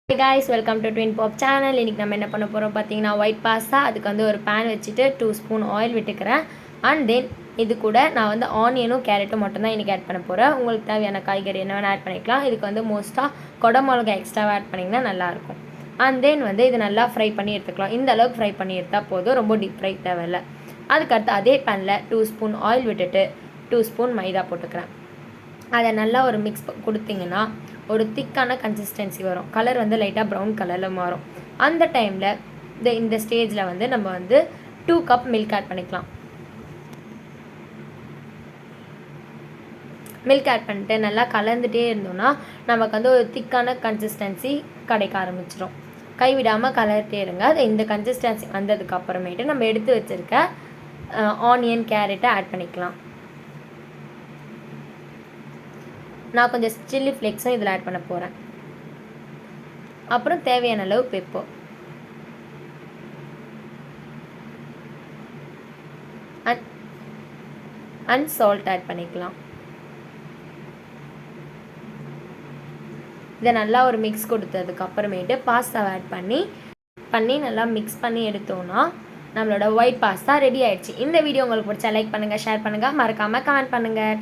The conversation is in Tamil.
Hey guys, welcome to Twin Pop channel. இன்னைக்கு நம்ம என்ன பண்ண போகிறோம் பார்த்தீங்கன்னா ஒயிட் பாஸ்தா. அதுக்கு வந்து ஒரு பேன் வச்சுட்டு 2 ஸ்பூன் ஆயில் விட்டுக்கிறேன். அண்ட் தென் இது கூட நான் வந்து ஆனியனும் கேரட்டும் மட்டும் தான் இன்றைக்கி ஆட் பண்ண போகிறேன். உங்களுக்கு தேவையான காய்கறி என்ன வேணால் ஆட் பண்ணிக்கலாம். இதுக்கு வந்து மோஸ்ட்டாக கொடை மிளகா எக்ஸ்ட்ராவாக ஆட் பண்ணிங்கன்னா நல்லாயிருக்கும். அண்ட் தென் வந்து இது நல்லா ஃப்ரை பண்ணி எடுத்துக்கலாம். இந்த அளவுக்கு ஃப்ரை பண்ணி எடுத்தால் போதும், ரொம்ப டீப் ஃப்ரை தேவையில்லை. அதுக்கடுத்து அதே பேனில் 2 ஸ்பூன் ஆயில் விட்டுட்டு 2 ஸ்பூன் மைதா போட்டுக்கிறேன். அதை நல்லா ஒரு மிக்ஸ் கொடுத்திங்கன்னா ஒரு திக்கான கன்சிஸ்டன்சி வரும். கலர் வந்து லைட்டாக ப்ரௌன் கலரில் மாறும். அந்த டைமில் இந்த ஸ்டேஜில் வந்து நம்ம வந்து 2 கப் மில்க் ஆட் பண்ணிக்கலாம். மில்க் ஆட் பண்ணிட்டு நல்லா கலந்துகிட்டே இருந்தோம்னா நமக்கு வந்து ஒரு திக்கான கன்சிஸ்டன்சி கிடைக்க ஆரம்பிச்சிடும். கைவிடாமல் கலர்ட்டே இருங்க. அது இந்த கன்சிஸ்டன்சி வந்ததுக்கு அப்புறமேட்டு நம்ம எடுத்து வச்சுருக்க ஆனியன் கேரட்டை ஆட் பண்ணிக்கலாம். நான் கொஞ்சம் சில்லி ஃப்ளேக்ஸும் இதில் ஆட் பண்ண போகிறேன். அப்புறம் தேவையான அளவு பெப்பர் அண்ட் சால்ட் ஆட் பண்ணிக்கலாம். இதை நல்லா ஒரு மிக்ஸ் கொடுத்ததுக்கு அப்புறமேட்டு பாஸ்தாவை ஆட் பண்ணி நல்லா மிக்ஸ் பண்ணி எடுத்தோன்னா நம்மளோட ஒயிட் பாஸ்தா ரெடி ஆயிடுச்சு. இந்த வீடியோ உங்களுக்கு பிடிச்சா லைக் பண்ணுங்கள், ஷேர் பண்ணுங்கள், மறக்காமல் கமெண்ட் பண்ணுங்கள்.